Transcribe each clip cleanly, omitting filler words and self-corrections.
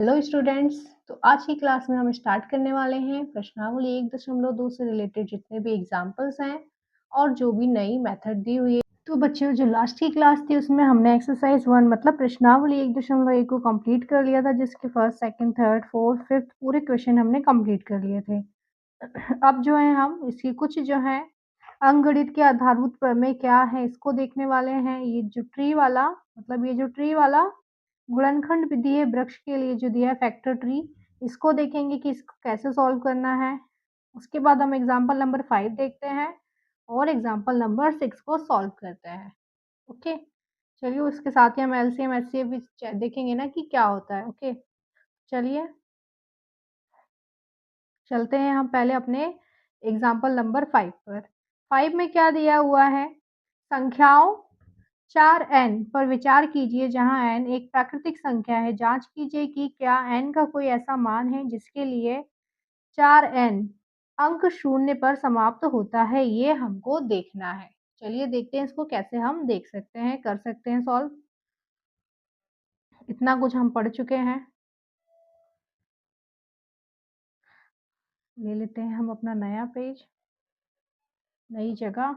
Hello students. तो आज की क्लास में हम स्टार्ट करने वाले हैं प्रश्नावली 1.2 से रिलेटेड जितने भी एग्जाम्पल्स हैं और जो भी नई मेथड दी हुई है। तो बच्चों, जो लास्ट की क्लास थी उसमें हमने एक्सरसाइज 1 मतलब प्रश्नावली 1.1 को कंप्लीट कर लिया था, जिसके first, second, third, fourth, fifth पूरे क्वेश्चन हमने कंप्लीट कर लिए थे। अब जो है हम इसकी कुछ जो है अंकगणित के आधारभूत प्रमेय क्या है इसको देखने वाले हैं। ये जो ट्री वाला गुणनखंड विधि है वृक्ष के लिए जो दिया है फैक्टर ट्री, इसको देखेंगे कि इसको कैसे सॉल्व करना है। उसके बाद हम एग्जाम्पल नंबर 5 देखते हैं और एग्जाम्पल नंबर 6 को सॉल्व करते हैं। ओके, चलिए उसके साथ ही हम एलसीएम एचसीएफ भी देखेंगे ना कि क्या होता है। ओके, चलिए चलते हैं हम पहले अपने एग्जाम्पल नंबर 5 पर। 5 में क्या दिया हुआ है? संख्याओं 4n पर विचार कीजिए जहां n एक प्राकृतिक संख्या है। जांच कीजिए कि क्या n का कोई ऐसा मान है जिसके लिए 4n अंक शून्य पर समाप्त होता है। ये हमको देखना है। चलिए देखते हैं इसको कैसे हम देख सकते हैं, कर सकते हैं सॉल्व। इतना कुछ हम पढ़ चुके हैं। ले लेते हैं हम अपना नया पेज, नई जगह।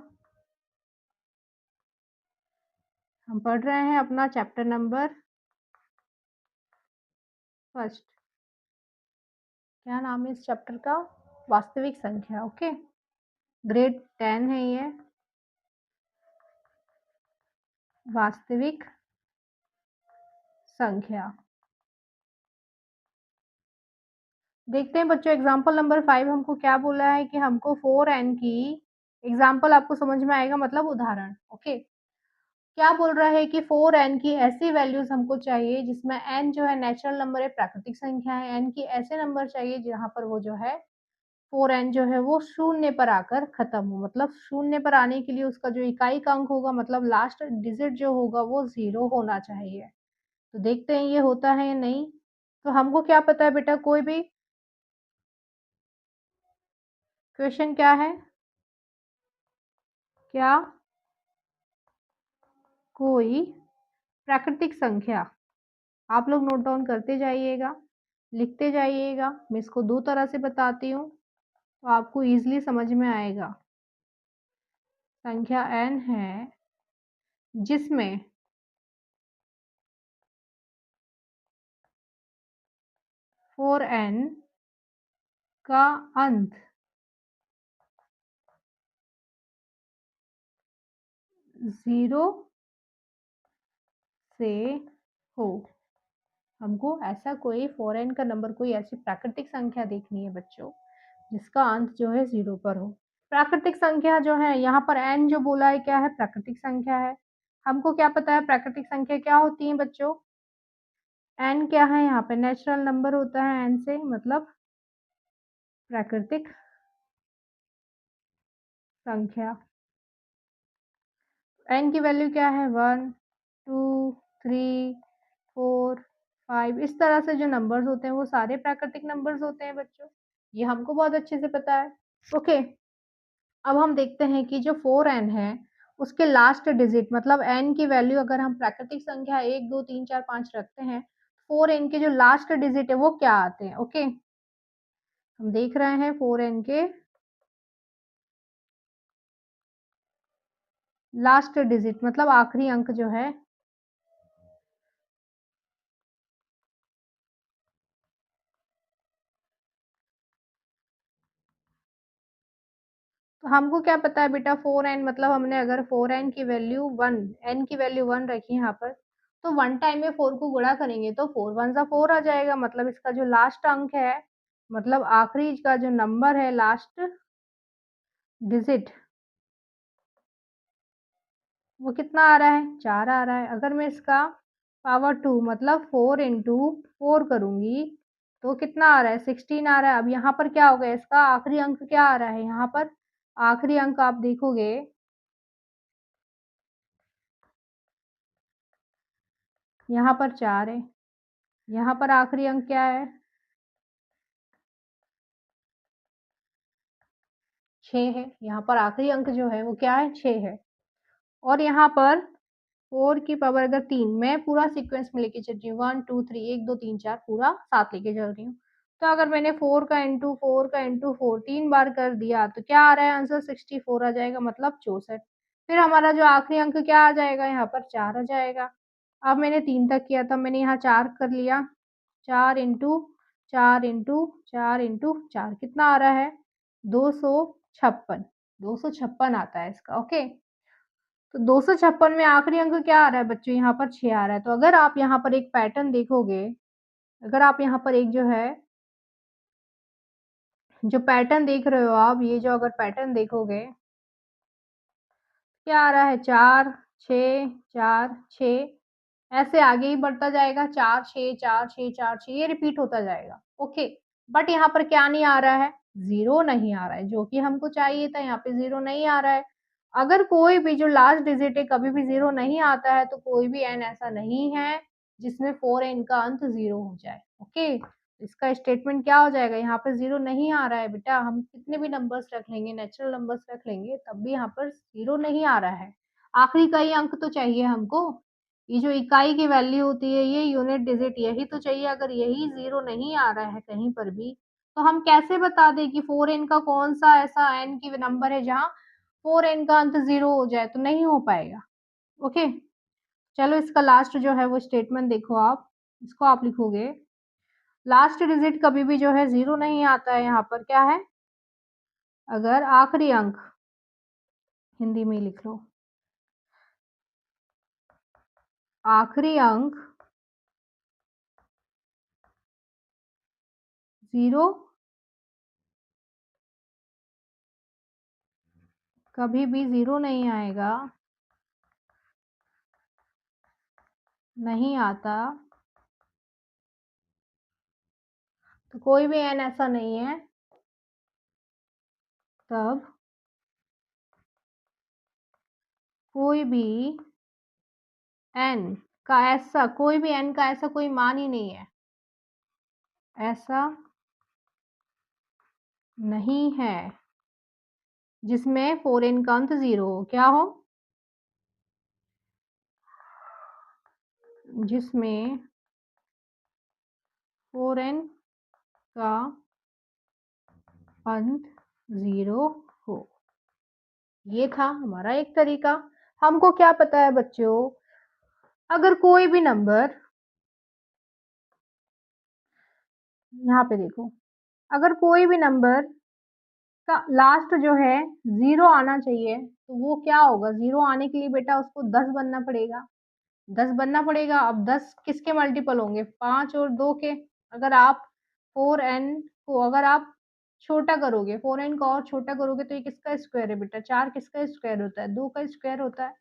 हम पढ़ रहे हैं अपना चैप्टर नंबर फर्स्ट। क्या नाम है इस चैप्टर का? वास्तविक संख्या। ओके, ग्रेड 10 है ये, वास्तविक संख्या। देखते हैं बच्चों एग्जाम्पल नंबर 5 हमको क्या बोला है कि हमको 4n की एग्जाम्पल, आपको समझ में आएगा मतलब उदाहरण। ओके, क्या बोल रहा है कि 4n की ऐसी वैल्यूज हमको चाहिए जिसमें n जो है नेचुरल नंबर है, प्राकृतिक संख्या है। n की ऐसे नंबर चाहिए जहां पर वो जो है 4n जो है वो शून्य पर आकर खत्म हो। मतलब शून्य पर आने के लिए उसका जो इकाई का अंक होगा, मतलब लास्ट डिजिट जो होगा वो 0 होना चाहिए। तो देखते हैं ये होता है या नहीं। तो हमको क्या पता है बेटा, कोई भी क्वेश्चन क्या है, क्या कोई प्राकृतिक संख्या, आप लोग नोट डाउन करते जाइएगा, लिखते जाइएगा। मैं इसको दो तरह से बताती हूँ तो आपको इजीली समझ में आएगा। संख्या n है जिसमें 4n का अंत 0 से हो। हमको ऐसा कोई 4n का नंबर, कोई ऐसी प्राकृतिक संख्या देखनी है बच्चों जिसका अंत जो है 0 पर हो। प्राकृतिक संख्या जो है यहाँ पर n जो बोला है क्या है? प्राकृतिक संख्या है। हमको क्या पता है प्राकृतिक संख्या क्या होती है बच्चों? n क्या है? यहाँ पे नेचुरल नंबर होता है n से मतलब प्राकृतिक संख्या। n की वैल्यू क्या है? 1 2 3 4 5। इस तरह से जो नंबर्स होते हैं वो सारे प्राकृतिक नंबर्स होते हैं बच्चों, ये हमको बहुत अच्छे से पता है। ओके, अब हम देखते हैं कि जो 4n है उसके लास्ट डिजिट मतलब n की वैल्यू अगर हम प्राकृतिक संख्या 1 2 3 4 5 रखते हैं, 4n के जो लास्ट डिजिट है वो क्या आते हैं। ओके, हम देख रहे हैं 4n के लास्ट डिजिट मतलब आखिरी अंक जो है तो हमको क्या पता है बेटा 4n मतलब हमने अगर 4n की वैल्यू 1, n की वैल्यू 1 रखी यहाँ पर, तो 1 टाइम में 4 को गुणा करेंगे तो 4 1 जा 4 आ जाएगा। मतलब इसका जो लास्ट अंक है, मतलब आखिरी का जो नंबर है, लास्ट डिजिट, वो कितना आ रहा है? 4 आ रहा है। अगर मैं इसका पावर 2 मतलब 4 इंटू 4 करूंगी तो कितना आ रहा है? 16 आ रहा है। अब यहाँ पर क्या होगा, इसका आखिरी अंक क्या आ रहा है? यहाँ पर आखिरी अंक आप देखोगे, यहाँ पर 4 है, यहाँ पर आखिरी अंक क्या है? 6 है। यहाँ पर आखिरी अंक जो है वो क्या है? 6 है। और यहाँ पर 4 की पावर अगर 3, मैं पूरा सीक्वेंस में लेके चल रही हूँ, 1 2 3 1 2 3 4 पूरा 7 लेके चल रही हूँ। तो अगर मैंने 4 का इंटू 4 का इंटू 4 3 बार कर दिया तो क्या आ रहा है आंसर, 64 आ जाएगा, मतलब 64। फिर हमारा जो आखिरी अंक क्या आ जाएगा, यहाँ पर 4 आ जाएगा। अब मैंने 3 तक किया था, मैंने यहाँ 4 कर लिया, 4 इंटू 4 इंटू 4 इंटू 4 कितना आ रहा है, 256। 256 आता है इसका, ओके। तो 256 में आखिरी अंक क्या आ रहा है बच्चों, यहाँ पर 6 आ रहा है। तो अगर आप यहाँ पर एक पैटर्न देखोगे, अगर आप यहाँ पर एक जो है, जो पैटर्न देख रहे हो आप, ये जो अगर पैटर्न देखोगे, क्या आ रहा है, 4 6 4 6, ऐसे आगे ही बढ़ता जाएगा, 4 6 4 6 4 6, ये रिपीट होता जाएगा, ओके। बट यहाँ पर क्या नहीं आ रहा है, 0 नहीं आ रहा है, जो कि हमको चाहिए था, यहाँ पे 0 नहीं आ रहा है। अगर कोई भी जो लास्ट डिजिट है कभी भी 0 नहीं आता है, तो कोई भी n ऐसा नहीं है जिसमें 4n का अंत 0 हो जाए, ओके। इसका स्टेटमेंट क्या हो जाएगा, यहाँ पे 0 नहीं आ रहा है बेटा, हम कितने भी नंबर्स रख लेंगे, नेचुरल नंबर्स रख लेंगे, तब भी यहाँ पर 0 नहीं आ रहा है। आखिरी का ही अंक तो चाहिए हमको, ये जो इकाई की वैल्यू होती है, ये यूनिट डिजिट यही तो चाहिए। अगर यही 0 नहीं आ रहा है कहीं पर भी, तो हम कैसे बता दें कि 4n का कौन सा ऐसा n की नंबर है जहाँ 4n का अंत 0 हो जाए, तो नहीं हो पाएगा, ओके। चलो इसका लास्ट जो है वो स्टेटमेंट देखो आप, इसको आप लिखोगे, लास्ट डिजिट कभी भी जो है 0 नहीं आता है, यहाँ पर क्या है, अगर आखिरी अंक, हिंदी में लिख लो, आखिरी अंक 0 कभी भी 0 नहीं आएगा, नहीं आता, तो कोई भी n ऐसा नहीं है, तब कोई भी n का ऐसा, कोई भी n का ऐसा कोई मान ही नहीं है, ऐसा नहीं है जिसमें 4n का अंत 0 हो, क्या हो, जिसमें 4n का अंत 0 हो। ये था हमारा एक तरीका। हमको क्या पता है बच्चों, अगर कोई भी नंबर, यहाँ पे देखो, अगर कोई भी नंबर का लास्ट जो है 0 आना चाहिए, तो वो क्या होगा, 0 आने के लिए बेटा उसको 10 बनना पड़ेगा, 10 बनना पड़ेगा। अब 10 किसके मल्टीपल होंगे, 5 और 2 के। अगर आप 4n को अगर आप छोटा करोगे, 4n को और छोटा करोगे, तो ये किसका स्क्वायर है बेटा, 4 किसका स्क्वायर होता है, 2 का स्क्वायर होता है।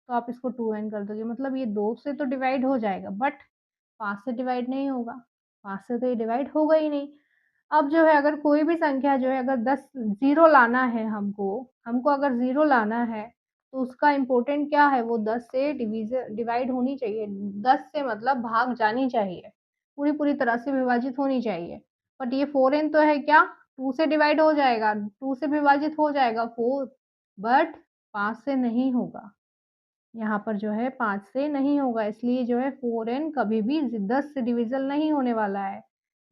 तो आप इसको 2n कर दोगे, मतलब ये 2 से तो डिवाइड हो जाएगा, बट 5 से डिवाइड नहीं होगा, 5 से तो ये डिवाइड होगा ही नहीं। अब जो है अगर कोई भी संख्या जो है, अगर 10 0 लाना है हमको, हमको अगर 0 लाना है, तो उसका इम्पोर्टेंट क्या है, वो 10 से डिवाइड होनी चाहिए, 10 से मतलब भाग जानी चाहिए, पूरी पूरी तरह से विभाजित होनी चाहिए। बट ये 4n तो है क्या, 2 से डिवाइड हो जाएगा, 2 से विभाजित हो जाएगा 4, बट 5 से नहीं होगा, यहाँ पर जो है 5 से नहीं होगा, इसलिए जो है 4n कभी भी 10 से डिविजल नहीं होने वाला है।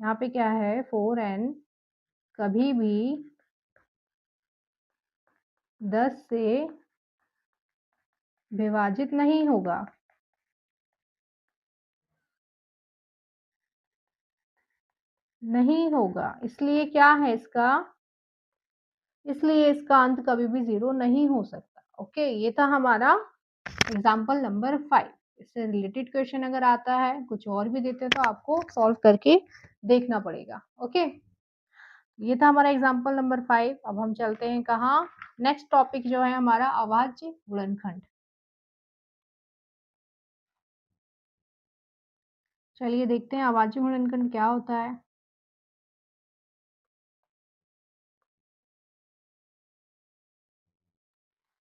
यहाँ पे क्या है, 4n कभी भी 10 से विभाजित नहीं होगा, नहीं होगा, इसलिए क्या है इसका, इसलिए इसका अंत कभी भी 0 नहीं हो सकता, ओके। ये था हमारा एग्जाम्पल नंबर 5। इससे रिलेटेड क्वेश्चन अगर आता है, कुछ और भी देते हैं, तो आपको सॉल्व करके देखना पड़ेगा, ओके। ये था हमारा एग्जाम्पल नंबर 5। अब हम चलते हैं कहाँ, नेक्स्ट टॉपिक जो है हमारा अभाज्य गुणनखंड। चलिए देखते हैं अभाज्य गुणनखंड क्या होता है।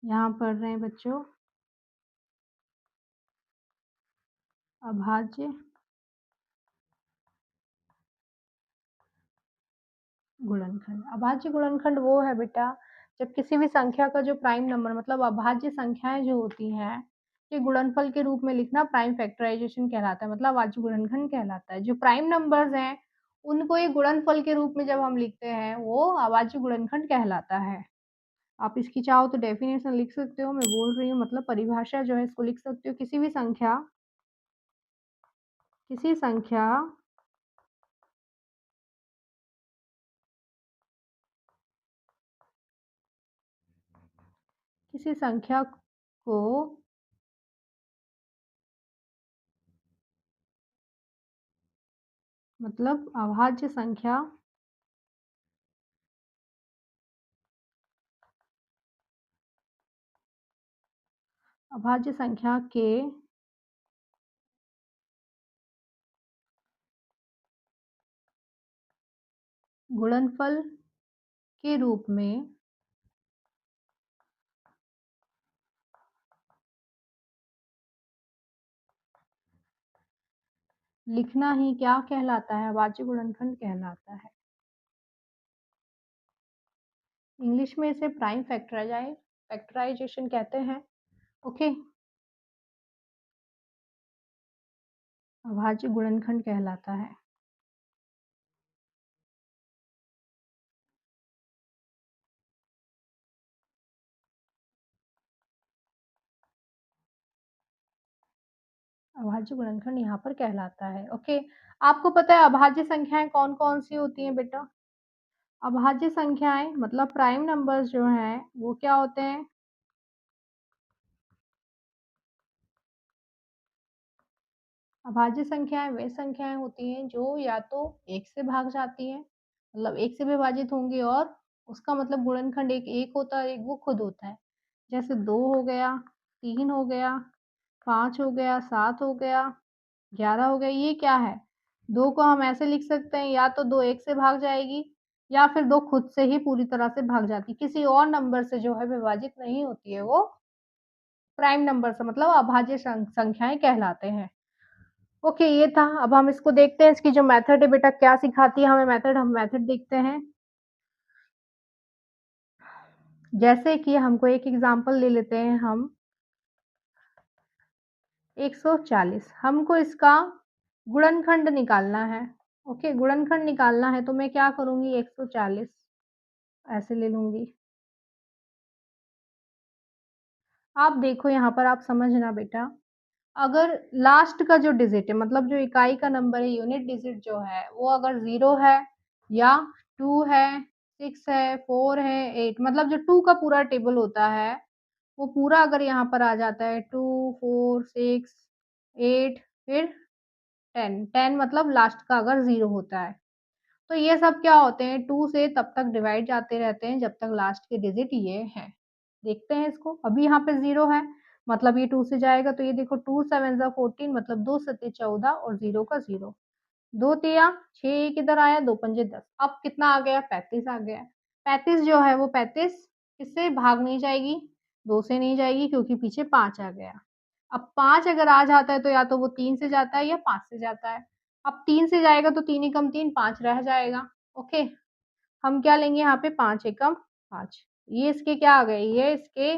यहाँ पढ़ रहे हैं बच्चों, अभाज्य गुणनखंड। अभाज्य गुणनखंड वो है बेटा, जब किसी भी संख्या का जो प्राइम नंबर, मतलब अभाज्य संख्याएं जो होती हैं, के गुणनफल के रूप में लिखना प्राइम फैक्टराइज़ेशन कहलाता है, मतलब अभाज्य गुणनखंड कहलाता है। जो प्राइम नंबर्स हैं, उनको एक गुणनफल के रूप में जब हम लिखते हैं, वो अभाज्य गुणनखंड कहलाता है। आप इसकी चाहो तो डेफिनेशन लिख सकते हो, मैं बोल रही हूँ मतलब परिभाषा जो है इसको लिख सकते हो। किसी संख्या किसी संख्या को मतलब अभाज्य संख्या के गुणनफल के रूप में लिखना ही क्या कहलाता है? अभाज्य गुणनखंड कहलाता है। इंग्लिश में इसे प्राइम फैक्टराइजेशन कहते हैं। ओके, अभाज्य गुणनखंड कहलाता है। अभाज्य गुणनखंड यहाँ पर कहलाता है। ओके, आपको पता है अभाज्य संख्याएं कौन-कौन सी होती हैं बेटा? अभाज्य संख्याएं मतलब प्राइम नंबर्स जो हैं वो क्या होते हैं? अभाज्य संख्याएं वे संख्याएं होती हैं जो या तो 1 से भाग जाती हैं, मतलब 1 से विभाजित होंगी और उसका मतलब गुणनखंड एक 1 होता है, एक वो खुद होता है। जैसे 2 हो गया, 3 हो गया, 5 हो गया, 7 हो गया, 11 हो गया, ये क्या है? 2 को हम ऐसे लिख सकते हैं या तो 2 1 से भाग जाएगी या फिर 2 खुद से ही पूरी तरह से भाग जाती है। किसी और नंबर से जो है विभाजित नहीं होती है वो प्राइम नंबर से मतलब अभाज्य संख्याएँ कहलाते हैं। ओके, ये था। अब हम इसको देखते हैं इसकी जो मेथड है बेटा क्या सिखाती है हमें मेथड, हम मेथड देखते हैं। जैसे कि हमको एक एग्ज़ाम्पल ले लेते हैं हम 140 हमको इसका गुणनखंड निकालना है। ओके, गुणनखंड निकालना है तो मैं क्या करूँगी 140 ऐसे ले लूँगी। आप देखो यहाँ पर आप समझना बेटा, अगर लास्ट का जो डिजिट है मतलब जो इकाई का नंबर है यूनिट डिजिट जो है वो अगर 0 है या 2 है, 6 है, 4 है, 8 मतलब जो 2 का पूरा टेबल होता है वो पूरा अगर यहाँ पर आ जाता है 2, 4, 6, 8 फिर 10, 10 मतलब लास्ट का अगर 0 होता है। तो ये सब क्या होते हैं 2 से तब तक डिवाइड जाते रहते हैं जब तक लास्ट के डिजिट ये हैं। देखते हैं इसको, अभी यहाँ पे 0 है मतलब ये 2 से जाएगा तो ये देखो 2 7 ज़ा 14 मतलब 2 सत्ते 14 और 0 का 0। 2 तिया 6 एक इधर आया 2 पंजे 10 अब कितना आ गया 35 आ गया। 35 जो है वो 35 किससे भाग नहीं जाएगी? 2 से नहीं जाएगी क्योंकि पीछे 5 आ गया। अब 5 अगर आ जाता है तो या तो वो 3 से जाता है या 5 से जाता है। अब 3 से जाएगा तो 3 एकम 3 5 रह जाएगा। ओके, हम क्या लेंगे यहाँ पे 5 एकम 5 ये इसके क्या आ गए? ये इसके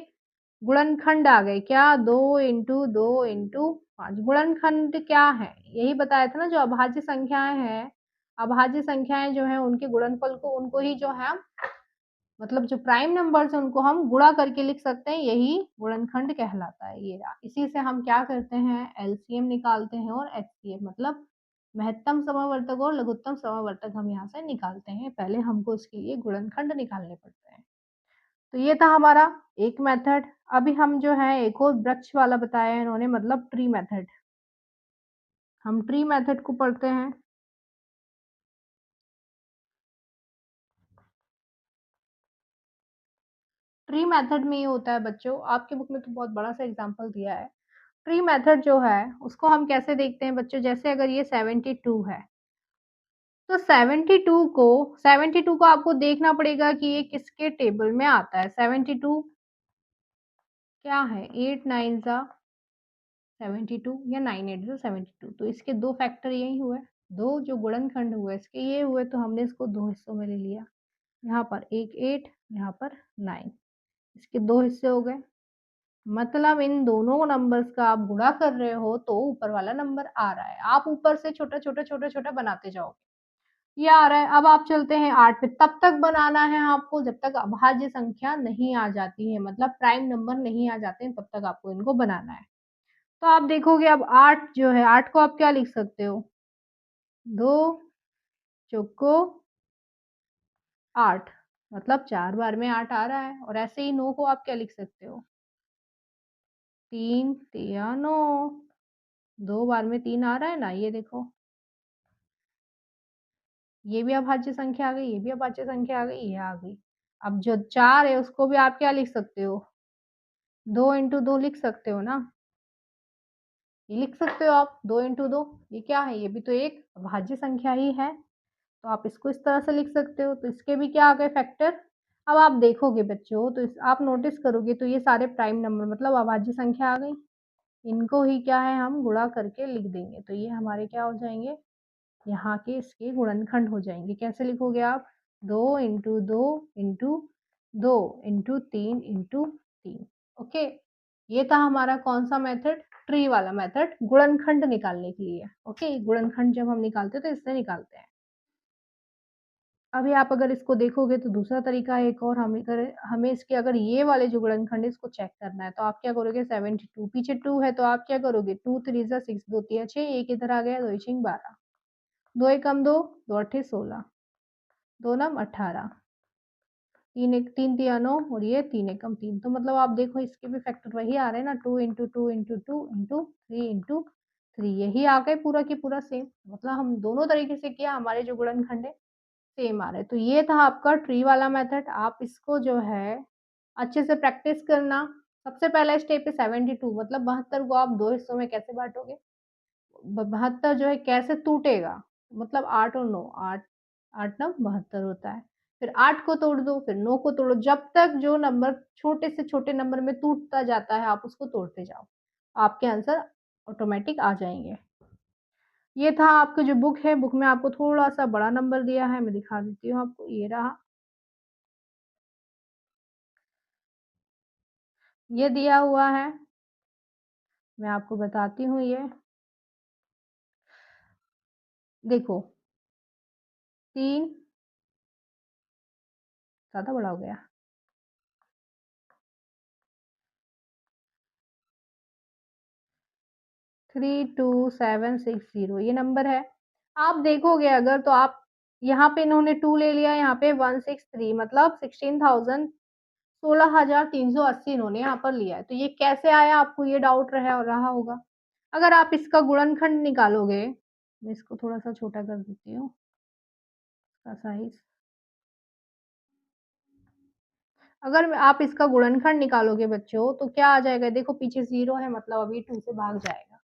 गुणनखंड आ गए। क्या? 2 इंटू 2 इंटू 5 गुणनखंड क्या है? यही बताया था ना जो अभाज्य संख्याएँ हैं, अभाज्य संख्याएँ जो हैं उनके गुणनफल को उनको ही जो है मतलब जो प्राइम नंबर्स हैं उनको हम गुणा करके लिख सकते हैं, यही गुणनखंड कहलाता है ये रहा। इसी से हम क्या करते हैं एलसीएम निकालते हैं और एचसीएफ मतलब महत्तम समवर्तक और लघुत्तम समवर्तक हम यहाँ से निकालते हैं। पहले हमको इसके लिए गुणनखंड निकालने पड़ते हैं। तो ये था हमारा एक मेथड। अभी हम जो है एक और वृक्ष वाला बताया है इन्होंने मतलब ट्री मेथड। हम ट्री मेथड को पढ़ते हैं। ट्री मेथड में ये होता है बच्चों, आपके बुक में तो बहुत बड़ा सा एग्जाम्पल दिया है। ट्री मेथड जो है उसको हम कैसे देखते हैं बच्चों, जैसे अगर ये 72 है तो 72 को आपको देखना पड़ेगा कि ये किसके टेबल में आता है। 72 क्या है 8 9 ज़ा 72 या 9 8 ज़ा 72 तो इसके दो फैक्टर यही हुए, दो जो गुणनखंड हुए इसके ये हुए तो हमने इसको दो हिस्सों में ले लिया। यहाँ पर एक 8 यहाँ पर 9 इसके दो हिस्से हो गए। मतलब इन दोनों नंबर्स का आप गुणा कर रहे हो तो ऊपर वाला नंबर आ रहा है। आप ऊपर से छोटा-छोटा, छोटा-छोटा बनाते जाओगे। ये आ रहा है, अब आप चलते हैं 8 पे, तब तक बनाना है आपको जब तक अभाज्य संख्या नहीं आ जाती है, मतलब प्राइम नंबर नहीं आ जाते हैं, तब तक आपको इनको बनाना है। तो आप देखोगे अब 8 जो है, 8 को आप क्या लिख सकते हो? 2 चौको 8 मतलब 4 बार में 8 आ रहा है और ऐसे ही 9 को आप क्या लिख सकते हो? 3 तिया 9 2 बार में 3 आ रहा है ना, ये देखो। ये भी अभाज्य संख्या आ गई, ये भी अभाज्य संख्या आ गई, ये आ गई। अब जो 4 है उसको भी आप क्या लिख सकते हो? 2 इंटू 2 लिख सकते हो ना? ये लिख सकते हो आप 2 इंटू 2। ये क्या है? ये भी तो एक अभाज्य संख्या ही है। तो आप इसको इस तरह से लिख सकते हो। तो इसके भी क्या आ गए फैक्टर। अब आप देखोगे बच्चों तो इस आप नोटिस करोगे तो ये सारे प्राइम नंबर मतलब अभाज्य संख्या आ गई। इनको ही क्या है हम गुणा करके लिख देंगे। तो ये हमारे क्या हो जाएँगे? यहाँ के इसके गुणनखंड हो जाएँगे। कैसे लिखोगे आप? 2 into 2 into 2 into 3 into 3। Okay. ये था हमारा कौन-सा मेथड? ट्री वाला मेथड गुणनखंड निकालने के लिए। ओके, गुणनखंड जब हम निकालते हैं तो इससे निकालते हैं। अभी आप अगर इसको देखोगे तो दूसरा तरीका है एक और हमें इसके अगर ये वाले जो गुणनखंड है इसको चेक करना है तो आप क्या करोगे 72 पीछे 2 है तो आप क्या करोगे 2 3 जा 6 2 तिया 6 1 इधर आ गया 2 छींग 12 2 एकम 2 2 अट्ठे 16 2 नम 18 3 एक 3 तिया 9 और ये 3 एकम 3 तो मतलब आप देखो इसके भी फैक्टर वही आ रहे हैं ना 2 इंटू 2 इंटू 2 इंटू 3 इंटू 3 यही आ गए पूरा की पूरा सेम मतलब हम दोनों तरीके से किया हमारे जो गुणनखंड है सेम आ रहा है। तो ये था आपका ट्री वाला मेथड आप इसको जो है अच्छे से प्रैक्टिस करना। सबसे पहला स्टेप है 72 मतलब 72 को आप 2 हिस्सों में कैसे बाँटोगे? ब 72 जो है कैसे टूटेगा? मतलब 8 और 9 8 8 9 72 होता है। फिर 8 को तोड़ दो, फिर 9 को तोड़ो, जब तक जो नंबर छोटे से छोटे नंबर में टूटता जाता है, आप उसको तोड़ते जाओ। आपके आंसर ऑटोमैटिक आ जाएँगे। ये था आपकी जो बुक है, बुक में आपको थोड़ा-सा बड़ा नंबर दिया है, मैं दिखा देती हूँ आपको, ये रहा। ये दिया हुआ है, मैं आपको बताती हूँ ये। देखो 3 ज़्यादा बड़ा हो गया। 32760 ये नंबर है। आप देखोगे अगर तो आप यहाँ पे इन्होंने 2 ले लिया, यहाँ पे 163 मतलब 16,000 16,380 इन्होंने यहाँ पर लिया है। तो ये कैसे आया आपको ये डाउट रहा होगा। अगर आप इसका गुणनखंड निकालोगे, मैं इसको थोड़ा-सा छोटा कर देती हूँ, इसका साइज़। अगर आप इसका गुणनखंड निकालोगे बच्चों, तो क्या आ जाएगा? देखो पीछे 0 है मतलब अभी 2 से भाग जाएगा।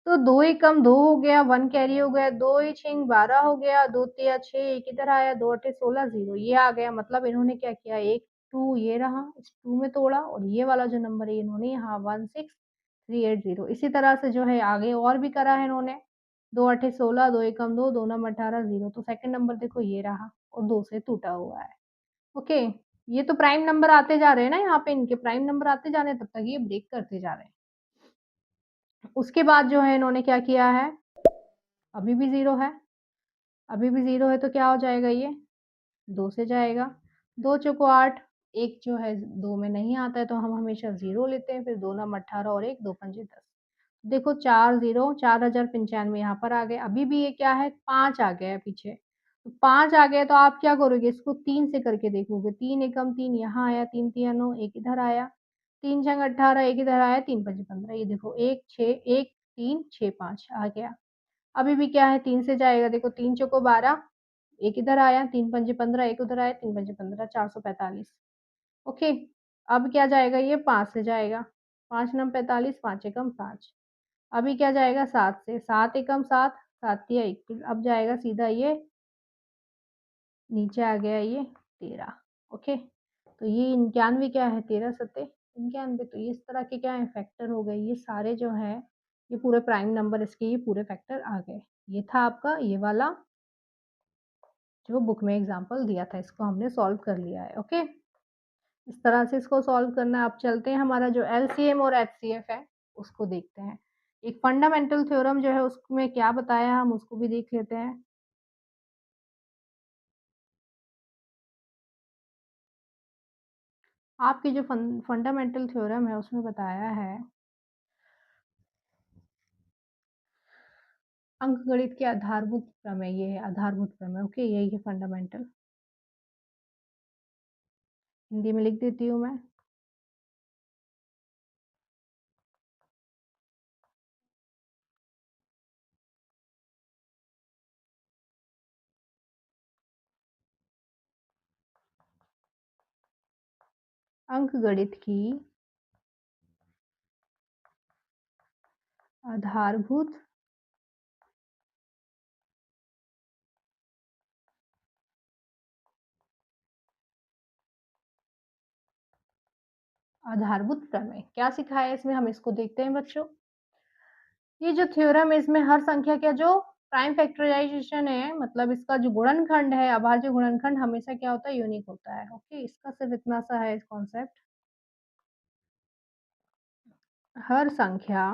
तो 2 एकम 2 हो गया, 1 कैरी हो गया, 2 ई छिंग 12 हो गया, 2 तिया 6 1 इधर आया, 2 अट्ठे 16 0 ये आ गया मतलब इन्होंने क्या किया एक 2 ये रहा, इस 2 में तोड़ा और ये वाला जो नंबर है इन्होंने यहाँ 16380 इसी तरह से जो है आगे और भी करा है इन्होंने। 2 अट्ठे 16 2 एकम 2 2 नम 18 0 तो सेकंड नंबर देखो ये रहा और 2 से टूटा हुआ है। ओके, ये तो प्राइम नंबर आते जा रहे हैं ना यहाँ पे इनके प्राइम नंबर आते जा रहे हैं तब तक ये ब्रेक करते जा रहे हैं। उसके बाद जो है इन्होंने क्या किया है अभी भी 0 है, अभी भी 0 है तो क्या हो जाएगा ये 2 से जाएगा, 2 चौको 8 1 जो है 2 में नहीं आता है तो हम हमेशा 0 लेते हैं, फिर 2 नम 18 और 1 2 पंजे 10। देखो 4 0 4095 यहाँ पर आ गए, अभी भी ये क्या है 5 आ गया है पीछे, तो 5 आ गया तो आप क्या करोगे इसको 3 से करके देखोगे, 3 एकम 3 यहाँ आया, 3 तिया 9 1 इधर आया, 3 छंग 18 1 इधर आया, 3 पंजे 15 ये देखो 1 6 1 3 6 5 आ गया। अभी भी क्या है 3 से जाएगा देखो 3 चौको 12 1 इधर आया 3 पंजे 15 1 उधर आया 3 पंजे 15 445 ओके। अब क्या जाएगा ये 5 से जाएगा 5 नम 45 5 एकम 5 अभी क्या जाएगा 7 से 7 एकम 7 7 तिया 21 अब जाएगा सीधा ये नीचे आ गया ये 13 ओके। तो ये 91 क्या है 13 सत्ते 91 तो ये इस तरह के क्या है फैक्टर हो गए ये सारे जो है ये पूरे प्राइम नंबर इसके ये पूरे फैक्टर आ गए। ये था आपका ये वाला जो बुक में एग्जांपल दिया था इसको हमने सॉल्व कर लिया है ओके। इस तरह से इसको सॉल्व करना है। अब चलते हैं हमारा जो एलसीएम और एचसीएफ है, उसको देखते हैं। एक फंडामेंटल थ्योरम जो है उसमें क्या बताया हम उसको भी देख लेते हैं। आपकी जो फंडामेंटल थ्योरम है उसमें बताया है अंकगणित के आधारभूत प्रमेय, ये है आधारभूत प्रमेय, ओके यही है फंडामेंटल। हिंदी में लिख देती हूँ मैं। अंकगणित की आधारभूत आधारभूत प्रमेय क्या सिखाया है इसमें, हम इसको देखते हैं बच्चों। ये जो थ्योरम है इसमें हर संख्या का जो प्राइम फैक्टराइजेशन है, मतलब इसका जो गुणनखंड है, अभाज्य गुणनखंड हमेशा क्या होता है, यूनिक होता है। ओके, इसका सिर्फ इतना सा है कॉन्सेप्ट। हर संख्या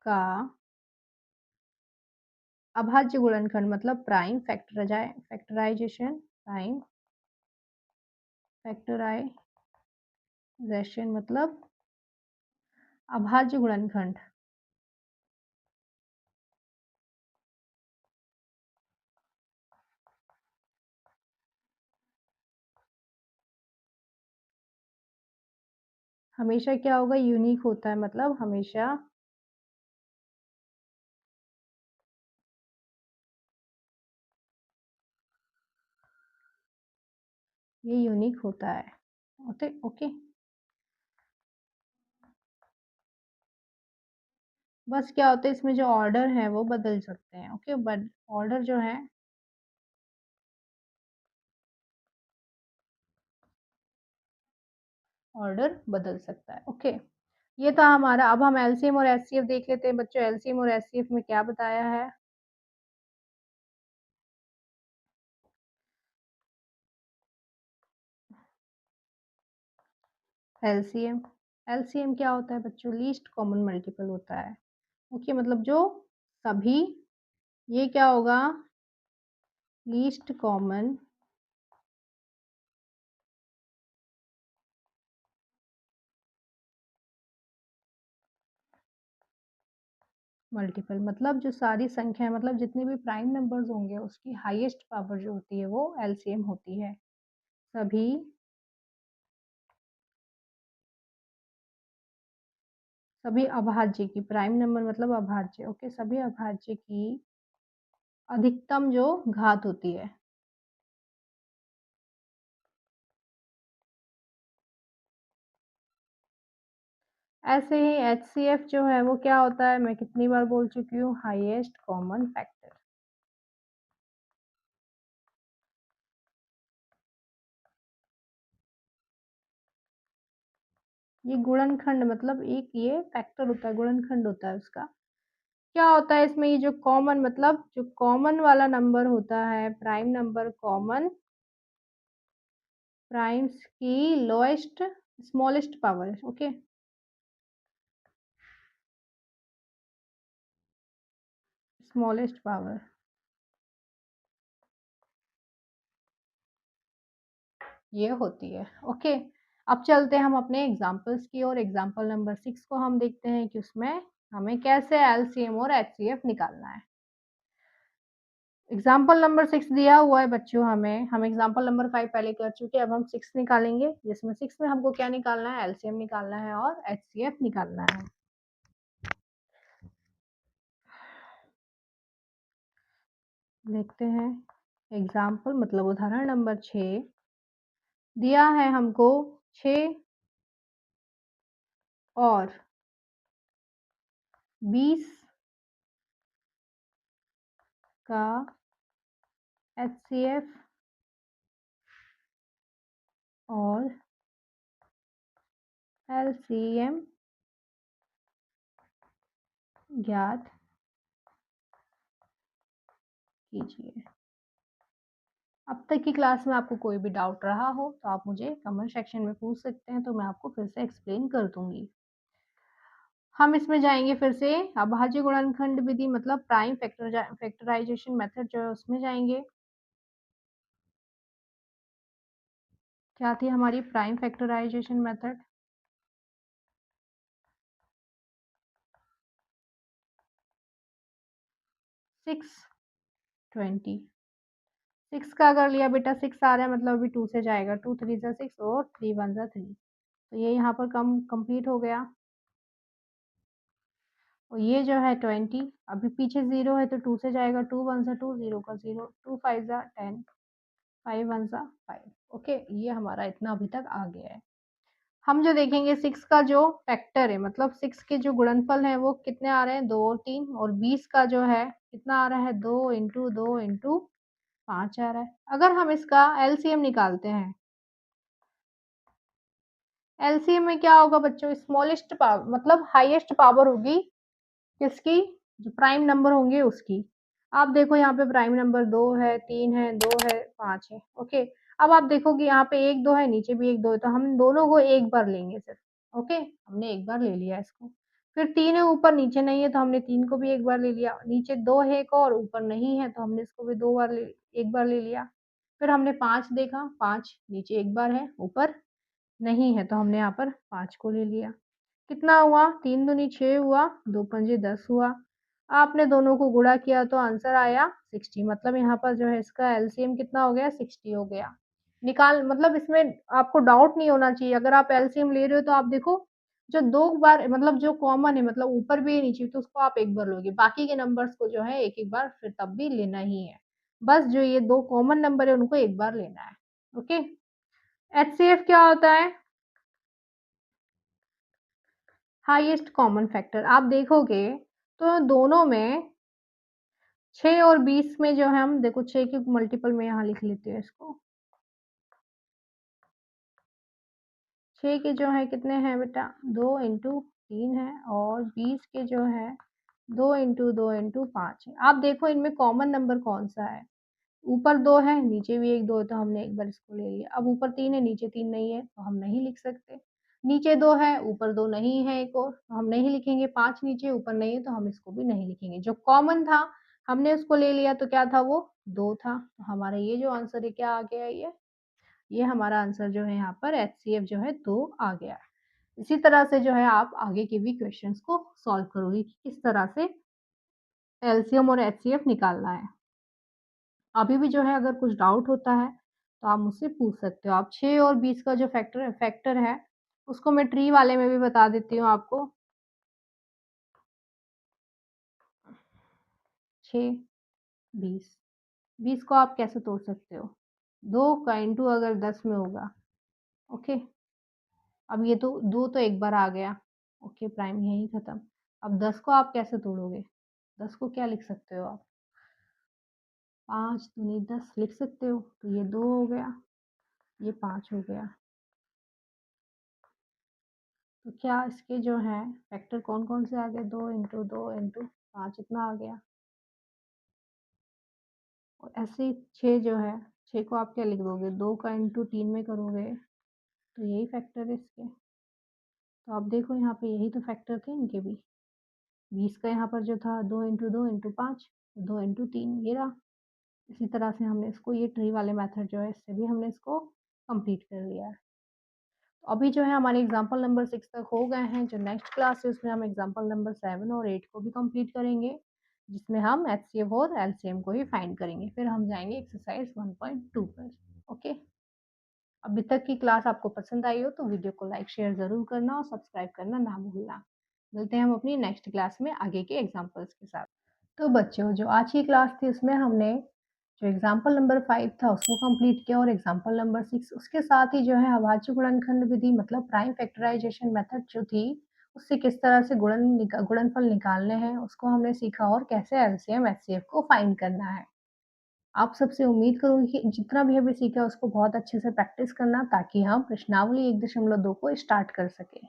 का अभाज्य गुणनखंड मतलब प्राइम फैक्टराइजेशन, प्राइम फैक्टराइजेशन मतलब अभाज्य गुणनखंड हमेशा क्या होगा, यूनिक होता है, मतलब हमेशा ये यूनिक होता है। ओके ओके, बस क्या होता है इसमें जो ऑर्डर है वो बदल सकते हैं। ओके, बट ऑर्डर जो है ऑर्डर बदल सकता है। ओके, ये था हमारा। अब हम एलसीएम और एचसीएफ देख लेते हैं बच्चों। एलसीएम और एचसीएफ में क्या बताया है। एलसीएम एलसीएम क्या होता है बच्चों, लीस्ट कॉमन मल्टीपल होता है। ओके, मतलब जो सभी, ये क्या होगा, लीस्ट कॉमन मल्टीपल, मतलब जो सारी संख्या है, मतलब जितने भी प्राइम नंबर्स होंगे उसकी हाईएस्ट पावर जो होती है वो एलसीएम होती है। सभी सभी अभाज्य की, प्राइम नंबर मतलब अभाज्य, ओके, सभी अभाज्य की अधिकतम जो घात होती है। ऐसे ही एचसीएफ जो है वो क्या होता है, मैं कितनी बार बोल चुकी हूँ, हाईएस्ट कॉमन फैक्टर। ये गुणनखंड मतलब एक ये फैक्टर होता है, गुणनखंड होता है उसका। क्या होता है इसमें, ये जो कॉमन मतलब जो कॉमन वाला नंबर होता है, प्राइम नंबर कॉमन, प्राइम्स की lowest smallest power. Okay, smallest power ये होती है। ओके, अब चलते हैं हम अपने एग्जाम्पल्स की और। एग्जाम्पल नंबर 6 को हम देखते हैं कि उसमें हमें कैसे एलसीएम और एचसीएफ निकालना है। एग्जाम्पल नंबर 6 दिया हुआ है बच्चों हमें, हम एग्जाम्पल नंबर 5 पहले कर चुके हैं, अब हम 6 निकालेंगे, जिसमें 6 में हमको क्या निकालना है, एलसीएम निकालना है और एचसीएफ निकालना है। देखते हैं एग्जाम्पल मतलब उदाहरण नंबर 6 दिया है हमको, 6 और 20 का एचसीएफ और एलसीएम ज्ञात कीजिए। अब तक की क्लास में आपको कोई भी डाउट रहा हो तो आप मुझे कमेंट सेक्शन में पूछ सकते हैं, तो मैं आपको फिर से एक्सप्लेन कर दूँगी। हम इसमें जाएँगे फिर से अभाज्य गुणनखंड विधि मतलब प्राइम फैक्टराइज़ेशन मेथड जो है उसमें जाएँगे। क्या थी हमारी प्राइम फैक्टराइज़ेशन मेथड? 620 6 का अगर लिया बेटा 6 आ रहा है मतलब अभी 2 से जाएगा 2 3 ज़ा 6 और 3 1 ज़ा 3 तो ये यहाँ पर कम कंप्लीट हो गया और ये जो है 20 अभी पीछे 0 है तो 2 से जाएगा 2 1 ज़ा 2 0 का 0 2 5 ज़ा 10 5 1 ज़ा 5 ओके ये हमारा इतना अभी तक आ गया है। हम जो देखेंगे 6 का जो फैक्टर है मतलब 6 के जो गुणनफल हैं वो कितने आ रहे हैं 2 और 3 और 20 का जो है कितना आ रहा है 2 इंटू 2 इंटू 5 आ रहा है। अगर हम इसका एलसीएम निकालते हैं, एलसीएम में क्या होगा बच्चों स्मॉलेस्ट पावर मतलब हाईएस्ट पावर होगी किसकी? जो प्राइम नंबर होंगे उसकी। आप देखो यहाँ पे प्राइम नंबर 2 है, 3 है, 2 है, 5 है, ओके। अब आप देखोगे यहाँ पे 1, 2 है, नीचे भी 1, 2 है, तो हम दोनों को एक बार लेंगे सिर्फ, ओके। हमने एक बार ले लिया इसको। फिर 3 है ऊपर, नीचे नहीं है तो हमने 3 को भी एक बार ले लिया। नीचे 2 है एक और, ऊपर नहीं है तो हमने इसको भी 2 बार ले एक बार ले लिया। फिर हमने 5 देखा, 5 नीचे एक बार है, ऊपर नहीं है तो हमने यहाँ पर 5 को ले लिया। कितना हुआ 3 दूनी 6 हुआ, 2 पंजे 10 हुआ। आपने दोनों को गुणा किया तो आंसर आया 60 मतलब यहाँ पर जो है इसका एलसीएम कितना हो गया 60 हो गया। निकाल मतलब इसमें आपको डाउट नहीं होना चाहिए अगर आप एलसीएम ले रहे हो तो आप देखो जो 2 बार मतलब जो कॉमन है मतलब ऊपर भी है नीचे भी तो उसको आप एक बार लोगे। बाकी के नंबर्स को जो है एक-एक बार फिर तब भी लेना ही है। बस जो ये 2 कॉमन नंबर है उनको एक बार लेना है। ओके? एचसीएफ क्या होता है? हाईएस्ट कॉमन फैक्टर आप देखोगे तो दोनों में 6 और 20 में जो है हम देखो 6 के मल्टीपल में यहाँ लिख लेते हैं इसको 6 के जो है कितने हैं बेटा 2 इंटू 3 है और 20 के जो है 2 इंटू 2 इंटू 5 है। आप देखो इनमें कॉमन नंबर कौन सा है ऊपर 2 है नीचे भी 1 2 है तो हमने एक बार इसको ले लिया। अब ऊपर 3 है नीचे 3 नहीं है तो हम नहीं लिख सकते। नीचे 2 है ऊपर 2 नहीं है एक और तो हम नहीं लिखेंगे 5 नीचे ऊपर नहीं है तो हम इसको भी नहीं लिखेंगे। जो कॉमन था हमने उसको ले लिया तो क्या था वो 2 था। तो हमारा ये जो आंसर है क्या आ गया ये हमारा आंसर जो है यहाँ पर एचसीएफ जो है 2 आ गया। इसी तरह से जो है आप आगे के भी क्वेश्चंस को सॉल्व करोगे कि किस तरह से एलसीएम और एचसीएफ निकालना है। अभी भी जो है अगर कुछ डाउट होता है, तो आप मुझसे पूछ सकते हो। आप 6 और 20 का जो फैक्टर है, उसको मैं ट्री वाले में भी बता देती हूँ आपको। 6, 20, 20 को आप कैसे तोड़ सकते हो? 2 का इंटू अगर 10 में होगा, ओके? अब ये तो 2 तो एक बार आ गया, ओके प्राइम यहीं खत्म। अब 10 को आप कैसे तोड़ोगे? 10 को क्या लिख सकते हो आप? 5 दूनी 10 लिख सकते हो, तो ये 2 हो गया, ये 5 हो गया। तो क्या इसके जो हैं फैक्टर कौन-कौन से आ गए 2 इंटू 2 इंटू 5 इतना आ गया और ऐसे ही 6 जो है 6 को आप क्या लिख दोगे 2 का इंटू 3 में करोगे तो यही फैक्टर है इसके। तो आप देखो यहाँ पे यही तो फैक्टर थे इनके भी 20 का यहाँ पर जो था 2 इंटू 2 इंटू 5 2 इंटू 3 ये रहा। इसी तरह से हमने इसको ये ट्री वाले मेथड जो है इससे भी हमने इसको कंप्लीट कर लिया है। अभी जो है हमारे एग्जाम्पल नंबर 6 तक हो गए हैं। जो नेक्स्ट क्लास है उसमें हम एग्जाम्पल नंबर 7 और 8 को भी कंप्लीट करेंगे, जिसमें हम एचसीएफ और एलसीएम को ही फाइंड करेंगे। फिर हम जाएँगे एक्सरसाइज 1.2 पर। ओके? अभी तक की क्लास आपको पसंद आई हो तो वीडियो को लाइक, शेयर ज़रूर करना और सब्सक्राइब करना ना भूलना। मिलते हैं हम अपनी नेक्स्ट क्लास में आगे के एग्जाम्पल्स के साथ। तो बच्चों जो आज की क्लास थी उसमें हमने जो एग्जाम्पल नंबर 5 था उसको कंप्लीट किया और एग्जाम्पल नंबर 6 उसके साथ ही जो है अभाज्य गुणनखंड विधि मतलब प्राइम फैक्टराइजेशन मेथड जो थी उससे किस तरह से गुणनफल निकालने हैं उसको हमने सीखा और कैसे एलसीएम एचसीएफ को फाइंड करना है। आप सबसे उम्मीद करूंगी कि जितना भी अभी सीखा उसको बहुत अच्छे से प्रैक्टिस करना ताकि हम प्रश्नावली 1.2 को स्टार्ट कर सके।